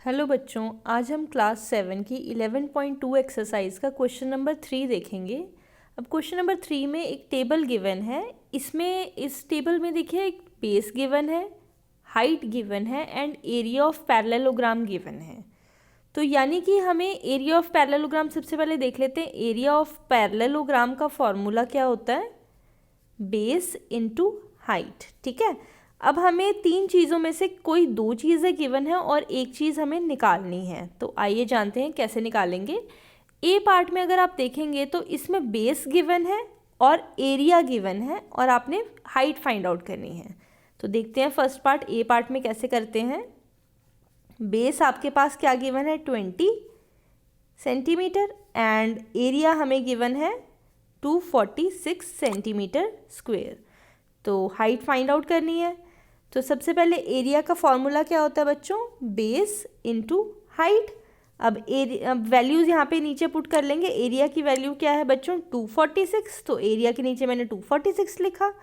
Hello बच्चों, आज हम क्लास 7 की 11.2 एक्सरसाइज का क्वेश्चन नंबर 3 देखेंगे। अब क्वेश्चन नंबर 3 में एक टेबल गिवन है। इस टेबल में देखिए एक बेस गिवन है, हाइट गिवन है and area of parallelogram given है। तो यानी कि हमें एरिया ऑफ पैरेललोग्राम सबसे पहले देख लेते हैं। एरिया ऑफ पैरेललोग्राम का फॉर्मूला क्या होता है? Base into height. ठीक है, अब हमें तीन चीज़ों में से कोई दो चीज़ें गिवन है और एक चीज़ हमें निकालनी है। तो आइए जानते हैं कैसे निकालेंगे। ए पार्ट में अगर आप देखेंगे तो इसमें बेस गिवन है और एरिया गिवन है और आपने हाइट फाइंड आउट करनी है। तो देखते हैं फर्स्ट पार्ट ए पार्ट में कैसे करते हैं। बेस आपके पास क्या गिवन है? 20 सेंटीमीटर एंड एरिया हमें गिवन है 246 सेंटीमीटर स्क्वायर। तो हाइट फाइंड आउट करनी है। तो सबसे पहले एरिया का फॉर्मूला क्या होता है बच्चों? Base into height. अब वैल्यूज़ यहाँ पे नीचे पुट कर लेंगे। एरिया की वैल्यू क्या है बच्चों? 246। तो एरिया के नीचे मैंने 246 लिखा।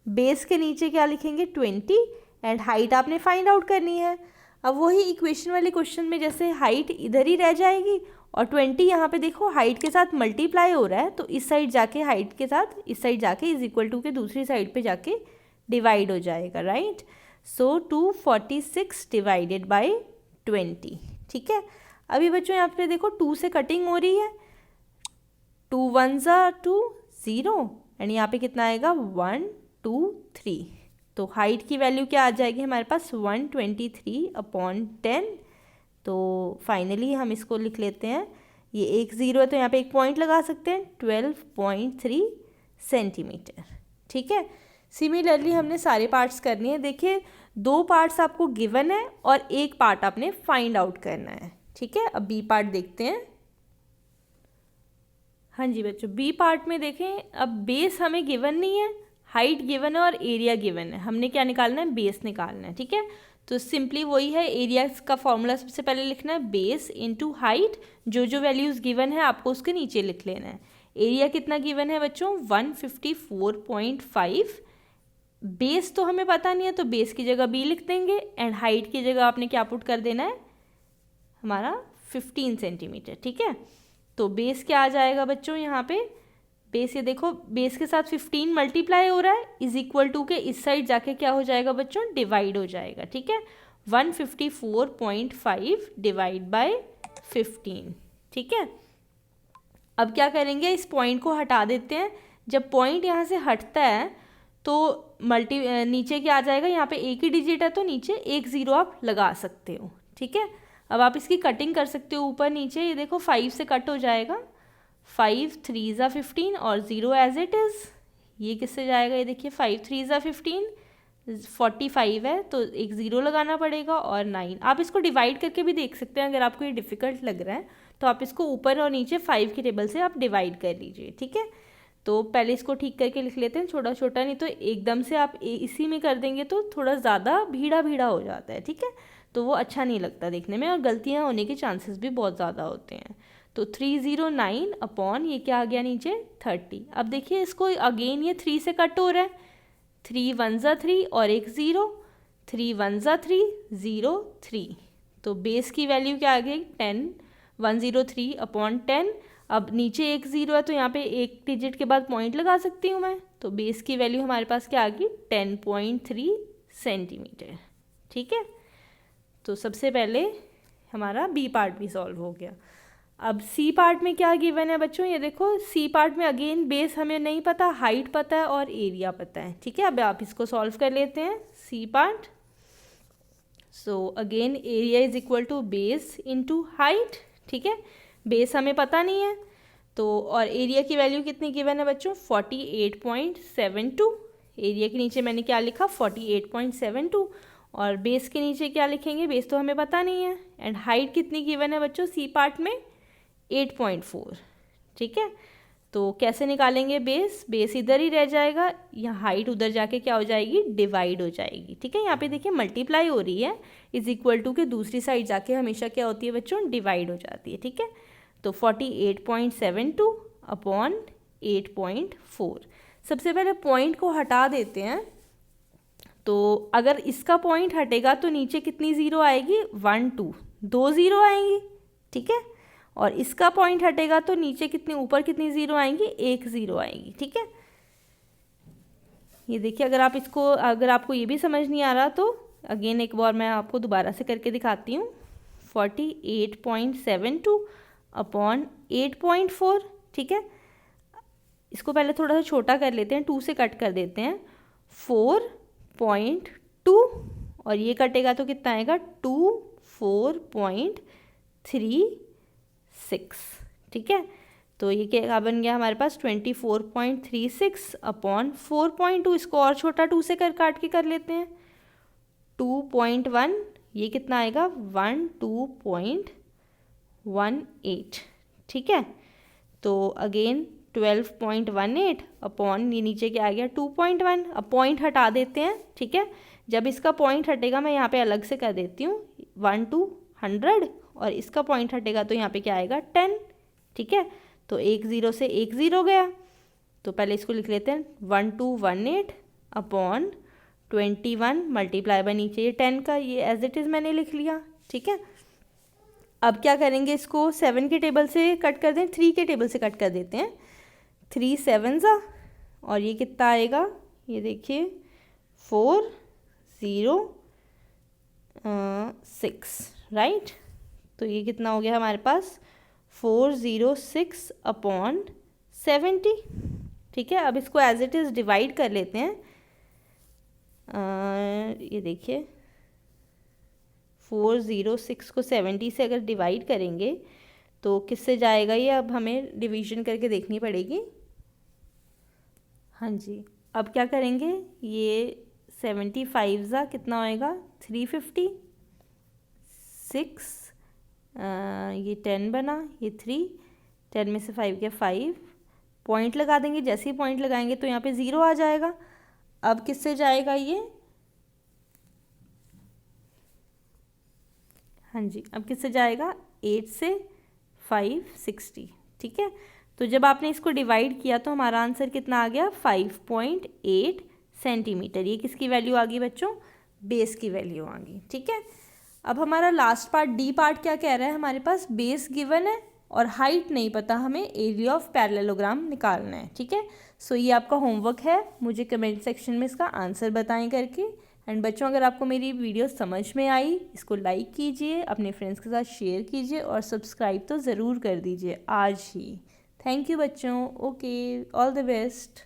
बेस के नीचे क्या लिखेंगे? 20 एंड हाइट आपने फाइंड आउट करनी है। अब वही इक्वेशन वाले क्वेश्चन में जैसे हाइट इधर ही रह जाएगी और 20 यहाँ पे देखो हाइट के साथ मल्टीप्लाई हो रहा है, तो इस साइड जाके हाइट के साथ इस साइड जाके इज इक्वल टू के दूसरी साइड पे जाके डिवाइड हो जाएगा, राइट। So 246 divided by 20। ठीक है, अभी बच्चों यहाँ पे देखो 2 से कटिंग हो रही है। 2 1 ज़ा 2 0 एंड यहाँ पे कितना आएगा? 1 2 3। तो हाइट की वैल्यू क्या आ जाएगी हमारे पास? 123/10। तो फाइनली हम इसको लिख लेते हैं। ये एक ज़ीरो है तो यहाँ पे एक पॉइंट लगा सकते हैं, 12.3 सेंटीमीटर। ठीक है, सिमिलरली हमने सारे पार्ट्स करने हैं। देखिए दो पार्ट्स आपको गिवन है और एक पार्ट आपने फाइंड आउट करना है। ठीक है, अब बी पार्ट देखते हैं। हाँ जी बच्चों, बी पार्ट में देखें, अब बेस हमें गिवन नहीं है, हाइट गिवन है और एरिया गिवन है। हमने क्या निकालना है? बेस निकालना है। ठीक है, तो सिंपली वही है, एरिया का फॉर्मूला सबसे पहले लिखना है बेस इनटू हाइट। जो जो वैल्यूज़ गिवन है आपको उसके नीचे लिख लेना है। एरिया कितना गिवन है बच्चों? 154.5। बेस तो हमें पता नहीं है तो बेस की जगह बी लिख देंगे एंड हाइट की जगह आपने क्या पुट कर देना है? हमारा 15 सेंटीमीटर। ठीक है, तो बेस क्या आ जाएगा बच्चों यहाँ पे? बेस ये देखो, बेस के साथ 15 मल्टीप्लाई हो रहा है, इज इक्वल टू के इस साइड जाके क्या हो जाएगा बच्चों? डिवाइड हो जाएगा। ठीक है, 154.5 डिवाइड बाय 15। ठीक है, अब क्या करेंगे? इस पॉइंट को हटा देते हैं। जब पॉइंट यहाँ से हटता है तो नीचे क्या आ जाएगा? यहाँ पे एक ही डिजिट है तो नीचे एक ज़ीरो आप लगा सकते हो। ठीक है, अब आप इसकी कटिंग कर सकते हो ऊपर नीचे। ये देखो 5 से कट हो जाएगा, 5 3 ज़ा 15 और 0 एज इट इज़। ये किससे जाएगा? ये देखिए 5 3 ज़ा 15, 45 है तो एक ज़ीरो लगाना पड़ेगा और 9। आप इसको डिवाइड करके भी देख सकते हैं। अगर आपको ये डिफ़िकल्ट लग रहा है तो आप इसको ऊपर और नीचे 5 के टेबल से आप डिवाइड कर लीजिए। ठीक है, तो पहले इसको ठीक करके लिख लेते हैं छोटा छोटा, नहीं तो एकदम से आप इसी में कर देंगे तो थोड़ा ज़्यादा भीड़ा भीड़ा हो जाता है। ठीक है, तो वो अच्छा नहीं लगता देखने में और गलतियाँ होने के चांसेस भी बहुत ज़्यादा होते हैं। तो 309 अपॉन ये क्या आ गया नीचे? 30। अब देखिए इसको अगेन ये 3 से कट हो रहा है, 3 1 ज़ा 3 और एक ज़ीरो, 3 1 ज़ा 3 0 3। तो बेस की वैल्यू क्या आ गई? 10 103 अपॉन 10। अब नीचे एक ज़ीरो है तो यहाँ पे एक डिजिट के बाद पॉइंट लगा सकती हूँ मैं। तो बेस की वैल्यू हमारे पास क्या आ गई? 10.3 सेंटीमीटर। ठीक है, तो सबसे पहले हमारा बी पार्ट भी सॉल्व हो गया। अब सी पार्ट में क्या गिवन है बच्चों? ये देखो सी पार्ट में अगेन बेस हमें नहीं पता, हाइट पता है और एरिया पता है। ठीक है, अब आप इसको सॉल्व कर लेते हैं C part. So again area is equal to base into height. ठीक है, बेस हमें पता नहीं है तो, और एरिया की वैल्यू कितनी गिवन है बच्चों? 48.72। एरिया के नीचे मैंने क्या लिखा? 48.72 और बेस के नीचे क्या लिखेंगे? बेस तो हमें पता नहीं है। एंड हाइट कितनी गिवन है बच्चों सी पार्ट में? 8.4। ठीक है, तो कैसे निकालेंगे बेस? बेस इधर ही रह जाएगा, यहाँ हाइट उधर जाके क्या हो जाएगी? डिवाइड हो जाएगी। ठीक है, यहाँ पे देखिए मल्टीप्लाई हो रही है, इज इक्वल टू के दूसरी साइड जाके हमेशा क्या होती है बच्चों? डिवाइड हो जाती है। ठीक है, तो 48.72 अपॉन 8.4। सबसे पहले पॉइंट को हटा देते हैं। तो अगर इसका पॉइंट हटेगा तो नीचे कितनी ज़ीरो आएगी? 1 2, 2 ज़ीरो आएंगी, ठीक है। और इसका पॉइंट हटेगा तो नीचे कितनी, ऊपर कितनी ज़ीरो आएंगी, 1 ज़ीरो आएंगी, ठीक है। ये देखिए, अगर आपको ये भी समझ नहीं आ रहा तो अगेन एक बार मैं आपको दोबारा से करके दिखाती हूँ। 48.72 अपॉन 8.4, ठीक है। इसको पहले थोड़ा सा छोटा कर लेते हैं, 2 से कट कर देते हैं, 4.2 और ये कटेगा तो कितना आएगा, 24.36, ठीक है। तो ये क्या बन गया हमारे पास, 24.36 अपॉन 4.2, इसको और छोटा 2 से काट के कर लेते हैं, 2.1, ये कितना आएगा, 12.18, ठीक है। तो अगेन 12.18 अपॉन ये नीचे क्या आ गया, 2.1। अब पॉइंट हटा देते हैं, ठीक है। जब इसका पॉइंट हटेगा मैं यहाँ पे अलग से कर देती हूँ, 1 to 100 और इसका पॉइंट हटेगा तो यहाँ पे क्या आएगा, 10, ठीक है। तो 1 ज़ीरो से 1 ज़ीरो गया, तो पहले इसको लिख लेते हैं, 1218 अपॉन 21 मल्टीप्लाई बाय नीचे ये 10 का, ये एज इट इज़ मैंने लिख लिया, ठीक है। अब क्या करेंगे, इसको 7 के टेबल से कट कर दें, 3 के टेबल से कट कर देते हैं, 3 7 और ये कितना आएगा, ये देखिए 406, राइट। तो ये कितना हो गया हमारे पास, 406 अपॉन 70, ठीक है। अब इसको एज इट इज़ डिवाइड कर लेते हैं, ये देखिए 406 को 70 से अगर डिवाइड करेंगे तो किससे जाएगा ये, अब हमें डिवीजन करके देखनी पड़ेगी। हाँ जी, अब क्या करेंगे, ये 75 कितना होएगा, 350, 6, ये 10 बना, ये 3, 10 में से 5 गया 5, पॉइंट लगा देंगे, जैसे ही पॉइंट लगाएंगे तो यहाँ पे 0 आ जाएगा। अब किससे जाएगा ये, हाँ जी, अब किससे जाएगा, 8 से 560, ठीक है। तो जब आपने इसको डिवाइड किया तो हमारा आंसर कितना आ गया, 5.8 सेंटीमीटर। ये किसकी वैल्यू आ गई बच्चों, बेस की वैल्यू आ गई, ठीक है। अब हमारा लास्ट पार्ट, डी पार्ट क्या कह रहा है, हमारे पास बेस गिवन है और हाइट नहीं पता, हमें एरिया ऑफ पैरेललोग्राम निकालना है, ठीक है। सो ये आपका होमवर्क है, मुझे कमेंट सेक्शन में इसका आंसर बताएं करके। एंड बच्चों, अगर आपको मेरी वीडियो समझ में आई, इसको लाइक कीजिए, अपने फ्रेंड्स के साथ शेयर कीजिए और सब्सक्राइब तो ज़रूर कर दीजिए आज ही। थैंक यू बच्चों, ओके, ऑल द बेस्ट।